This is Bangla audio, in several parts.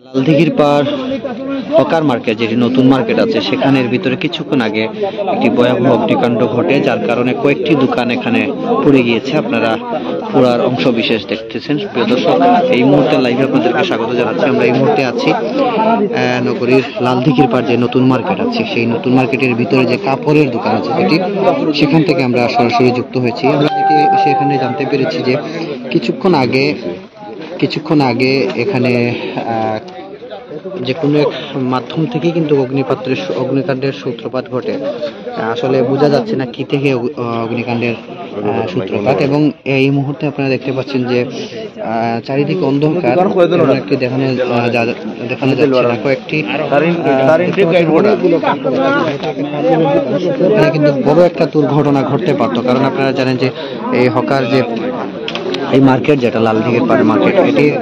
লালদিঘির পার হকার মার্কেট, যেটি নতুন মার্কেট আছে, সেখানের ভিতরে কিছুক্ষণ আগে একটি ভয়াবহ অগ্নিকাণ্ড ঘটে, যার কারণে কয়েকটি দোকান এখানে পুড়ে গিয়েছে। আপনারা পুরার অংশ বিশেষ দেখতেছেন। প্রিয় দর্শক, এই মুহূর্তে লাইভে আপনাদেরকে স্বাগত জানাচ্ছি। আমরা এই মুহূর্তে আছি নগরীর লালদিঘির পার যে নতুন মার্কেট আছে, সেই নতুন মার্কেটের ভিতরে যে কাপড়ের দোকান আছে যেটি, সেখান থেকে আমরা সরাসরি যুক্ত হয়েছি। আমরা সেখানে জানতে পেরেছি যে কিছুক্ষণ আগে এখানে যে কোনো এক মাধ্যম থেকে কিন্তু অগ্নিকাণ্ডের সূত্রপাত ঘটে। আসলে বোঝা যাচ্ছে না কি থেকে অগ্নিকাণ্ডের সূত্রপাত, এবং এই মুহূর্তে আপনারা দেখতে পাচ্ছেন যে চারিদিকে অন্ধকার, একটি দেখানো যাচ্ছে না কয়েকটি কিন্তু বড় একটা দুর্ঘটনা ঘটতে পারতো। কারণ আপনারা জানেন যে এই হকার যে এই মার্কেট, যেটা লালদিঘির পার মার্কেট, এটির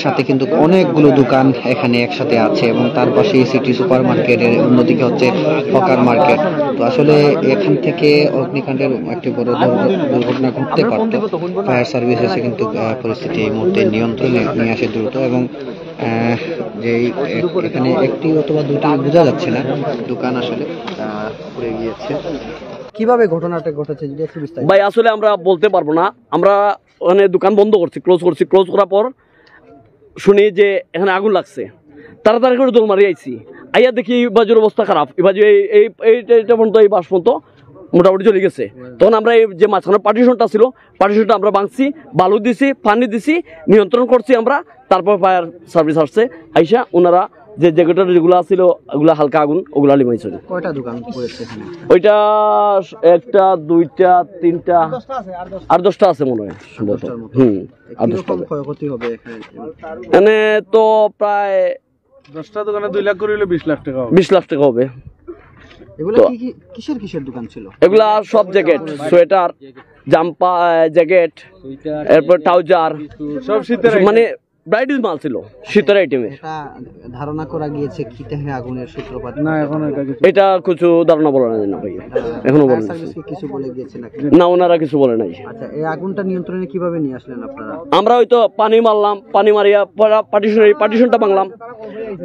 সাথে কিন্তু অনেকগুলো দোকান এখানে একসাথে আছে, এবং তার পাশে সিটি সুপার মার্কেটের, অন্যদিকে হচ্ছে হকার মার্কেট। তো আসলে এখান থেকে অগ্নিকাণ্ডের একটি বড় দুর্ঘটনা ঘটতে পারত। ফায়ার সার্ভিস এসে কিন্তু পরিস্থিতি এই মুহূর্তে নিয়ন্ত্রণে নিয়ে আসে দ্রুত, এবং যে এখানে একটি অথবা দুটি বোঝা যাচ্ছে না দোকান আসলে পড়ে গিয়েছে। কিভাবে ঘটনাটা ঘটেছে যদি একটু বিস্তারিত? ভাই আসলে আমরা বলতে পারবো না। আমরা ওখানে দোকান বন্ধ করছি, ক্লোজ করার পর শুনি যে এখানে আগুন লাগছে। তাড়াতাড়ি করে দোল মারি আইছি, আইয়া দেখি এই বাজুর অবস্থা খারাপ। এই বাজু এইটা পর্যন্ত, এই বাস পর্যন্ত মোটামুটি চলে গেছে। তখন আমরা এই যে মাঝখানে পার্টিশনটা ছিল, পার্টিশনটা আমরা ভাঙছি, বালু দিছি, পানি দিছি, নিয়ন্ত্রণ করছি আমরা। তারপর ফায়ার সার্ভিস আসছে, আইসা ওনারা যে জ্যাকেটের যেগুলো ছিল ওগুলা হালকা আগুন, ওগুলা লিমাইছে। কয়টা দোকান পড়েছে এখানে? ওইটা একটা, দুইটা, তিনটা, আর 10টা আছে মনে হয়। আর 10টা ক্ষয়ক্ষতি হবে এখানে তো প্রায় 10টা দোকানে 2 লাখ করে হলে 20 লাখ টাকা হবে। 20 লাখ টাকা হবে। এগুলা কি কিসের দোকান ছিল? এগুলা সব জ্যাকেট, সোয়েটার, জাম্পা, জ্যাকেট, এরপর ট্রাউজার, সব শীতের, মানে ব্রাইডাল মাল ছিল, শীতের আইটেমের। এটা ধারণা করা গিয়েছে কি থেকে আগুনের সূত্রপাত? না, এখন এটা কিছু ধারণা বলা যায় না ভাই, এখনো বলেন কিছু বলে গিয়েছে নাকি? না, ওনারা কিছু বলে নাই। আচ্ছা, এই আগুনটা নিয়ন্ত্রণে কিভাবে নিয়ে আসলেন আপনারা? আমরা হয়তো পানি মারলাম, পানি মারিয়া পার্টিশনটা ভাঙলাম।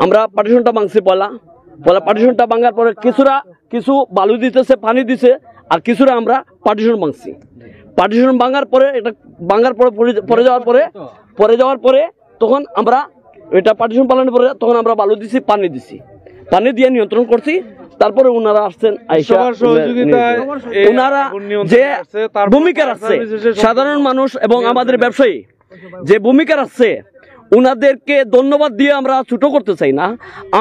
আমরা পার্টিশনটা ভাঙছি পয়লা পার্টিশনটা ভাঙার পরে কিছু বালু দিতেছে, পানি দিছে, আর কিছুরা আমরা পার্টিশন ভাঙছি। পার্টিশন ভাঙার পরে, এটা ভাঙার পরে পরে যাওয়ার পরে তখন আমরা এটা পার্টিশন পালানোর পরে তখন আমরা বালু দিছি, পানি দিয়ে নিয়ন্ত্রণ করছি। তারপরে ওনারা আসছেন, ওনারা যে ভূমিকা রাখছে, সাধারণ মানুষ এবং আমাদের ব্যবসায়ী যে ভূমিকা রাখছে, উনাদেরকে ধন্যবাদ দিয়ে আমরা ছোট করতে চাই না।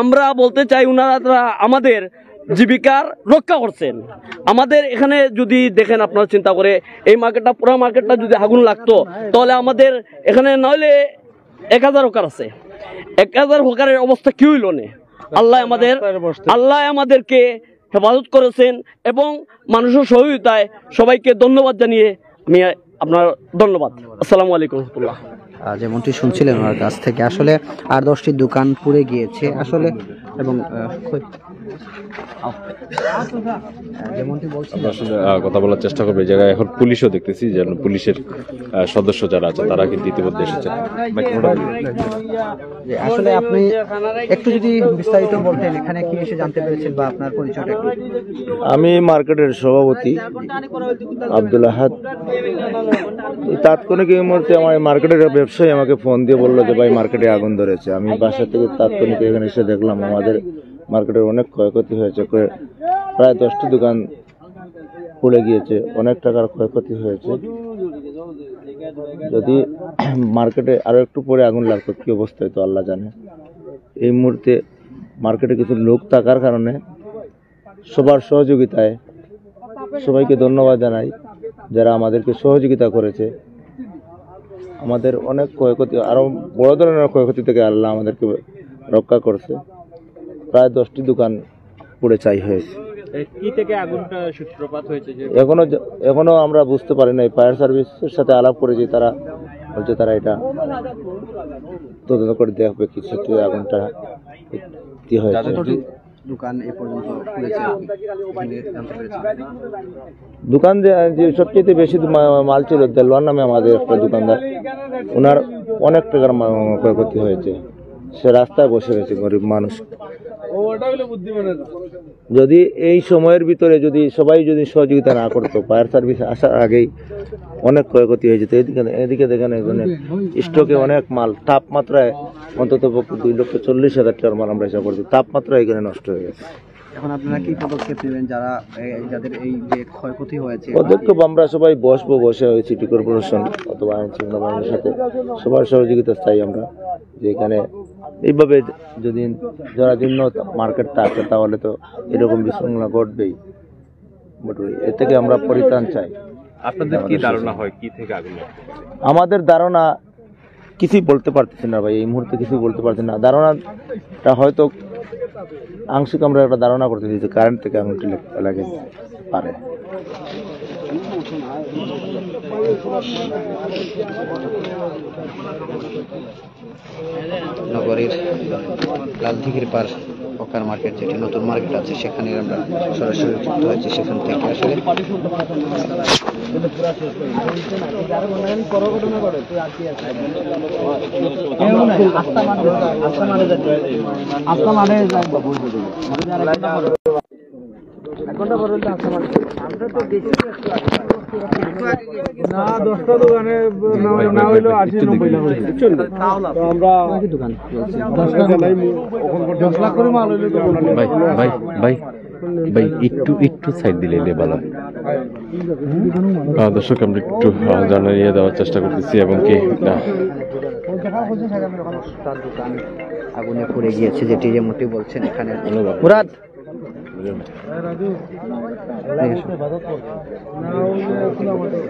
আমরা বলতে চাই ওনারা আমাদের জীবিকার রক্ষা করছেন। আমাদের এখানে যদি দেখেন, আপনারা চিন্তা করে এই মার্কেটটা, পুরো মার্কেটটা যদি আগুন লাগতো, তাহলে আমাদের এখানে নইলে 1000 হকার আছে। 1000 হকারের অবস্থা কি হইল না? আল্লাহ আমাদেরকে হেফাজত করেছেন, এবং মানুষের সহযোগিতায় সবাইকে ধন্যবাদ জানিয়ে আমি আপনার ধন্যবাদ। আসসালামু আলাইকুম রহমতুল্লাহ। যেমনটি শুনছিলেন ওনার কাছ থেকে, আসলে আর 10টি দোকান পুড়ে গিয়েছে আসলে, এবং যেমনটি বলছিলেন আসলে কথা বলার চেষ্টা করবে। এই জায়গায় এখন পুলিশও দেখতেছি, যেন পুলিশের সদস্য যারা আছে তারা কিন্তু ইতিমধ্যে এসেছে। আসলে আপনি একটু যদি বিস্তারিত বলতেন, এখানে কি এসে জানতে পেরেছেন বা আপনার পরিচয়টা একটু? আমি মার্কেটের সভাপতি আব্দুল আহাদ। তাৎক্ষণিক এই মুহূর্তে আমার মার্কেটের ব্যবসায়ী আমাকে ফোন দিয়ে বললো যে ভাই মার্কেটে আগুন ধরেছে। আমি বাসা থেকে তাৎক্ষণিক এখানে এসে দেখলাম আমাদের মার্কেটের অনেক ক্ষয়ক্ষতি হয়েছে, প্রায় 10টি দোকান পুড়ে গিয়েছে, অনেক টাকার ক্ষয়ক্ষতি হয়েছে। যদি মার্কেটে আরো একটু পরে আগুন লাগতো কি অবস্থা হতো আল্লাহ জানে। এই মুহূর্তে মার্কেটে কিছু লোক থাকার কারণে সবার সহযোগিতায় সবাইকে ধন্যবাদ জানাই যারা আমাদেরকে সহযোগিতা করেছে। আমাদের অনেক ক্ষয়ক্ষতি, আরো বড় ধরনের ক্ষয়ক্ষতি থেকে আল্লাহ আমাদেরকে রক্ষা করছে। প্রায় 10টি দোকান পুড়ে ছাই হয়েছে। কি থেকে আগুনটা সূত্রপাত হয়েছে এখনো আমরা বুঝতে পারি নাই। ফায়ার সার্ভিসের সাথে আলাপ করেছি, তারা বলছে তারা এটা তদন্ত করে দেখবে কিছু আগুনটা কি হয়েছে। দোকান এ পর্যন্ত পুড়েছে জানতে পেরেছি। দোকান যে সবচেয়ে বেশি মাল ছিল দেলোয়ার নামে আমাদের একটা দোকানদার, ওনার অনেক টাকার ক্ষয়ক্ষতি হয়েছে। সে রাস্তায় বসে রয়েছে গরিব মানুষ। যদি এই সময়ের ভিতরে যদি সবাই যদি সহযোগিতা না করতো, ফায়ার সার্ভিস আসার আগেই অনেক ক্ষয়ক্ষতি হয়ে যেত। এদিকে দেখেন এখানে স্টকে অনেক মাল, তাপমাত্রায় অন্তত 2,40,000 টাকার মাল আমরা হিসাব করছি, তাপমাত্রা এখানে নষ্ট হয়ে গেছে। এখন আপনারা কি পদক্ষেপ নেবেন যাদের এই যে ক্ষয়ক্ষতি হয়েছে? পদক্ষেপ আমরা সবাই বসে ওই সিটি কর্পোরেশন অথবা আইন শৃঙ্খলা বাহিনীর সাথে সবার সহযোগিতা চাই আমরা, যে এখানে এইভাবে যদি জরাজীর্ণ মার্কেট থাকে তাহলে তো এরকম বিশৃঙ্খলা ঘটবেই। এ থেকে আমরা পরিত্রাণ চাই। আপনাদের কি ধারণা হয় কি থেকে আগুন লাগছে? আমাদের ধারণা কিছুই বলতে পারতেছি না ভাই, এই মুহূর্তে কিছুই বলতে পারছি না। ধারণাটা হয়তো আংশিক আমরা একটা ধারণা করতেছি যে কারেন্ট থেকে আগুনটি লাগে পারে। নগরীর লালদিঘির পার হকার মার্কেট, যেটি নতুন মার্কেট আছে, সেখানে আমরা সরাসরি যুক্ত হয়েছি। সেখান থেকে আসলে না 10টা দোকানে না হইলো 80-90 লাখ হইছে। তো আমরা দোকান 10 লাখ করে মাল হইলো তো ভাই ভাই ভাই ভাই একটু সাইড দিলে ভালো। দর্শক আমরা একটু জানিয়ে দেওয়ার চেষ্টা করতেছি এবং কি দোকান আগুনে পড়ে গিয়েছে, যেটি যেমনটি বলছেন এখানে মুরাদ।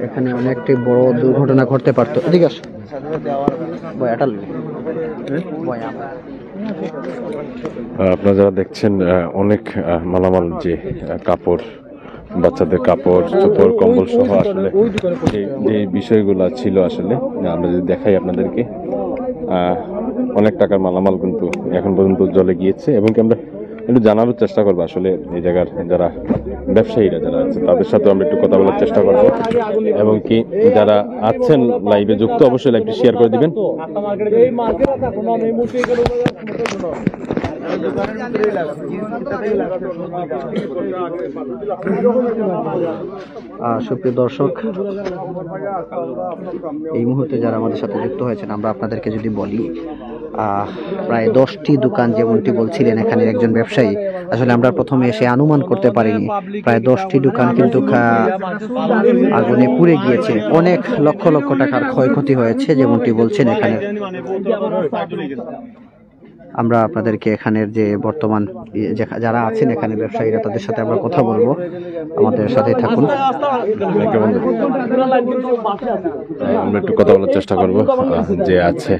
এখানে অনেকটি বড় দুর্ঘটনা ঘটতে পারতো। এদিকে আসো আপনারা যারা দেখছেন অনেক মালামাল, যে কাপড়, বাচ্চাদের কাপড় চোপড় কম্বল সহ আসলে যে বিষয়গুলো ছিল আসলে আমরা যদি দেখাই আপনাদেরকে, অনেক টাকার মালামাল কিন্তু এখন পর্যন্ত জলে গিয়েছে। এবং কি আমরা একটু জানানোর চেষ্টা করবো আসলে এই জায়গার যারা ব্যবসায়ীরা যারা আছে তাদের সাথে আমরা একটু কথা বলার চেষ্টা করব, এবং কি যারা আছেন লাইভে যুক্ত অবশ্যই লাইভটি শেয়ার করে দিবেন। সুপ্রিয় দর্শক, এই মুহূর্তে যারা আমাদের সাথে যুক্ত হয়েছেন, আমরা আপনাদেরকে যদি বলি প্রায় 10টি দোকান যেমনটি বলছিলেন এখানে একজন ব্যবসায়ী, আসলে আমরা প্রথমে এসে অনুমান করতে পারিনি প্রায় 10টি দোকান কিন্তু আগুনে পুড়ে গিয়েছে। অনেক লক্ষ লক্ষ টাকার ক্ষয়ক্ষতি হয়েছে যেমনটি বলছেন এখানে। আমরা আপনাদেরকে এখানের যে বর্তমান যারা আছেন এখানে ব্যবসায়ীরা, তাদের সাথে আমরা কথা বলবো, আমাদের সাথে থাকুন। আমরা একটু কথা বলার চেষ্টা করবো যে আছে।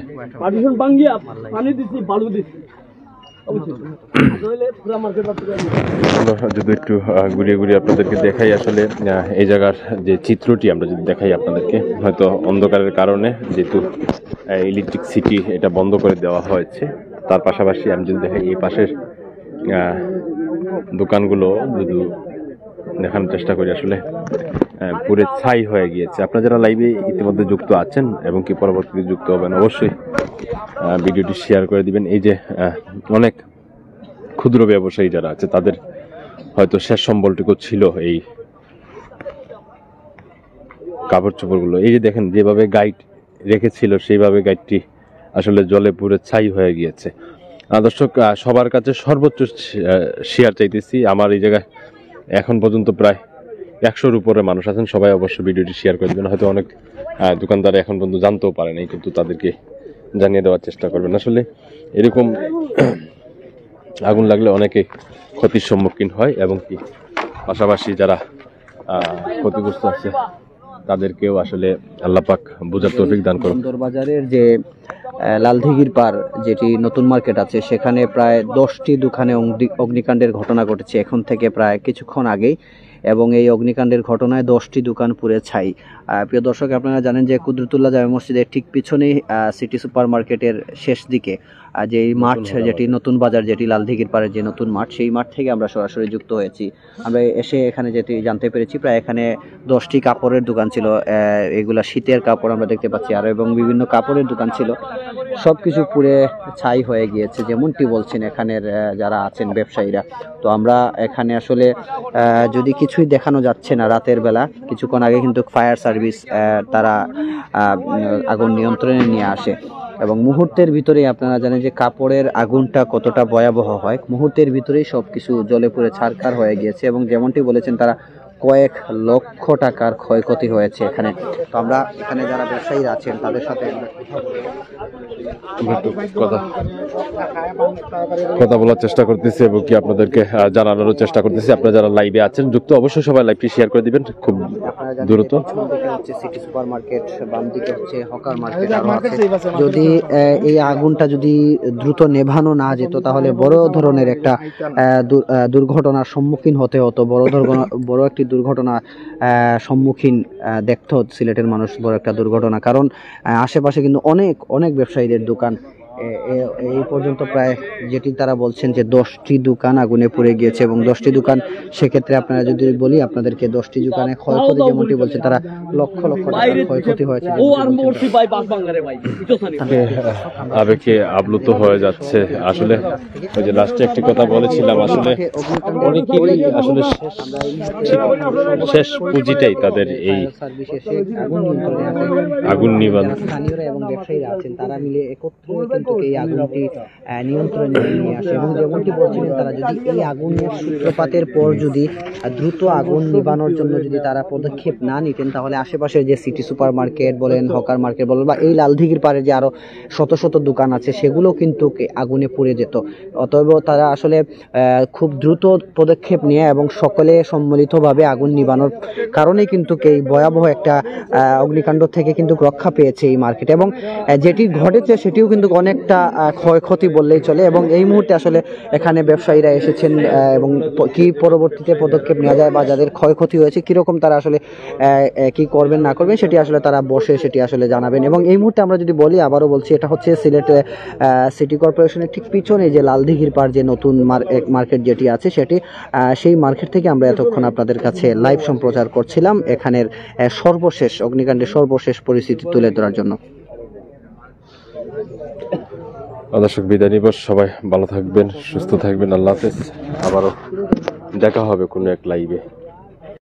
যদি একটু ঘুরিয়ে আপনাদেরকে দেখাই আসলে এই জায়গার যে চিত্রটি আমরা যদি দেখাই আপনাদেরকে, হয়তো অন্ধকারের কারণে যেহেতু ইলেকট্রিক সিটি এটা বন্ধ করে দেওয়া হয়েছে, তার পাশাপাশি আমি যদি দেখাই এই পাশের দোকানগুলো যদি দেখানোর চেষ্টা করি, আসলে পুরো ছাই হয়ে গিয়েছে। আপনারা যারা লাইভে ইতিমধ্যে যুক্ত আছেন এবং কি পরবর্তীতে যুক্ত হবেন, অবশ্যই ভিডিওটি শেয়ার করে দিবেন। এই যে অনেক ক্ষুদ্র ব্যবসায়ী যারা আছে তাদের হয়তো শেষ সম্বলটুকু ছিল এই কাপড় চোপড়গুলো। এই যে দেখেন যেভাবে গাইড রেখেছিল সেইভাবে গাইডটি আসলে জলে পুরো ছাই হয়ে গিয়েছে। দর্শক, সবার কাছে সর্বোচ্চ শেয়ার চাইতেছি। আমার এই জায়গায় এখন পর্যন্ত প্রায় 100-র উপরে মানুষ আছেন, সবাই অবশ্যই ভিডিওটি শেয়ার করে দেবেন। হয়তো অনেক দোকানদার এখন পর্যন্ত জানতেও পারে নাই, কিন্তু তাদেরকে জানিয়ে দেওয়ার চেষ্টা করবেন। আসলে এরকম আগুন লাগলে অনেকে ক্ষতির সম্মুখীন হয়, এবং কি পাশাপাশি যারা ক্ষতিগ্রস্ত আছে তাদেরকেও আসলে আল্লাহ পাক বুঝার তৌফিক দান করুন। বাজারের যে লালদিঘির পার যেটি নতুন মার্কেট আছে, সেখানে প্রায় 10টি দোকানে অগ্নিকাণ্ডের ঘটনা ঘটেছে এখন থেকে প্রায় কিছুক্ষণ আগেই, এবং এই অগ্নিকাণ্ডের ঘটনায় 10টি দোকান পুড়ে ছাই। প্রিয় দর্শক, আপনারা জানেন যে কুদরতুল্লাহ জামে মসজিদের ঠিক পিছনেই সিটি সুপার মার্কেটের শেষ দিকে যে এই মাঠ যেটি নতুন বাজার, যেটি লালদিঘির পাড়ে যে নতুন মাঠ, সেই মাঠ থেকে আমরা সরাসরি যুক্ত হয়েছি। আমরা এসে এখানে যেটি জানতে পেরেছি, প্রায় এখানে 10টি কাপড়ের দোকান ছিল, এগুলা শীতের কাপড় আমরা দেখতে পাচ্ছি, আর এবং বিভিন্ন কাপড়ের দোকান ছিল, সবকিছু পুড়ে ছাই হয়ে গিয়েছে যেমনটি বলছেন এখানের যারা আছেন ব্যবসায়ীরা। তো আমরা এখানে আসলে যদি কিছুই দেখানো যাচ্ছে না রাতের বেলা, কিছুক্ষণ আগে কিন্তু ফায়ার সার্ভিস তারা আগুন নিয়ন্ত্রণে নিয়ে আসে, এবং মুহূর্তের ভিতরেই আপনারা জানেন যে কাপড়ের আগুনটা কতটা ভয়াবহ হয়, মুহূর্তের ভিতরেই সবকিছু জ্বলে পুড়ে ছারখার হয়ে গিয়েছে, এবং যেমনটি বলেছেন তারা কয়েক লক্ষ টাকার ক্ষয়ক্ষতি হয়েছে এখানে। তো আমরা এখানে যারা ব্যবসায়ীরা আছেন তাদের সাথে কথা বলার চেষ্টা করতেছি এবং কি আপনাদেরকে জানানোর চেষ্টা করতেছি। আপনারা যারা লাইভে আছেন যুক্ত, অবশ্যই সবাই লাইভটি শেয়ার করে দিবেন খুব দ্রুত। হচ্ছে সিটি সুপার মার্কেট, বাম দিকে হচ্ছে হকার মার্কেট আরো আছে। যদি এই আগুনটা যদি দ্রুত নেভানো না যেত তাহলে বড় ধরনের একটা দুর্ঘটনার সম্মুখীন হতে হতো, বড় একটি দুর্ঘটনা সম্মুখীন দেখতে হতো সিলেটের মানুষ, বড় একটা দুর্ঘটনা। কারণ আশেপাশে কিন্তু অনেক ব্যবসায়ীদের দোকান, এই পর্যন্ত প্রায় যেটি তারা বলছেন যে 10টি দোকান আগুনে পুড়ে গিয়েছে, এবং 10টি দোকান, সেক্ষেত্রে আপনারা যদি বলি আপনাদেরকে 10টি দোকানে ক্ষয়ক্ষতি যেমনটি বলছেন তারা লক্ষ লক্ষ টাকার ক্ষয়ক্ষতি হয়েছে। আবেগে আপ্লুত হয়ে যাচ্ছে আসলে। ওই যে লাস্টে একটি কথা বলেছিলাম, আসলে অনেকেই আসলে শেষ পুঁজিটাই তাদের এই আগুন নিবান। স্থানীয়রা এবং ব্যবসায়ীরা আছেন তারা মিলে একত্রে কিন্তু এই আগুনটি নিয়ন্ত্রণে নিয়ে আসে, এবং যেমনটি বলছিলেন তারা যদি এই আগুনের সূত্রপাতের পর যদি দ্রুত আগুন নিবানোর জন্য যদি তারা পদক্ষেপ না নিতেন তাহলে আশেপাশে যে সিটি সুপার মার্কেট বলেন, হকার মার্কেট বলেন, বা এই লালদিঘির পাড়ে যে আরো শত শত দোকান আছে সেগুলো কিন্তু আগুনে পুড়ে যেত। অতএব তারা আসলে খুব দ্রুত পদক্ষেপ নিয়ে এবং সকলে সম্মিলিতভাবে আগুন নিবানোর কারণে কিন্তু এই ভয়াবহ একটা অগ্নিকাণ্ড থেকে কিন্তু রক্ষা পেয়েছে এই মার্কেট, এবং যেটি ঘটেছে সেটিও কিন্তু অনেকটা ক্ষয়ক্ষতি বললেই চলে। এবং এই মুহূর্তে আসলে এখানে ব্যবসায়ীরা এসেছেন, এবং কি পরবর্তীতে পদক্ষেপ নেওয়া যায় বা যাদের ক্ষয়ক্ষতি হয়েছে কিরকম তারা আসলে কি করবেন না করবেন সেটি আসলে তারা বসে সেটি আসলে জানাবেন। এবং এই মুহূর্তে আমরা যদি বলি, আবারও বলছি, এটা হচ্ছে সিলেট সিটি কর্পোরেশনের ঠিক পিছনে যে লালদিঘির পাড় যে নতুন মার্কেট যেটি আছে সেটি, সেই মার্কেট থেকে আমরা এতক্ষণ আপনাদের কাছে লাইভ সম্প্রচার করছিলাম এখানের সর্বশেষ অগ্নিকাণ্ডের সর্বশেষ পরিস্থিতি তুলে ধরার জন্য। দর্শক বিদায় নিব, সবাই ভালো থাকবেন, সুস্থ থাকবেন, আল্লাহ হাফেজ। আবারও দেখা হবে কোনো এক লাইভে।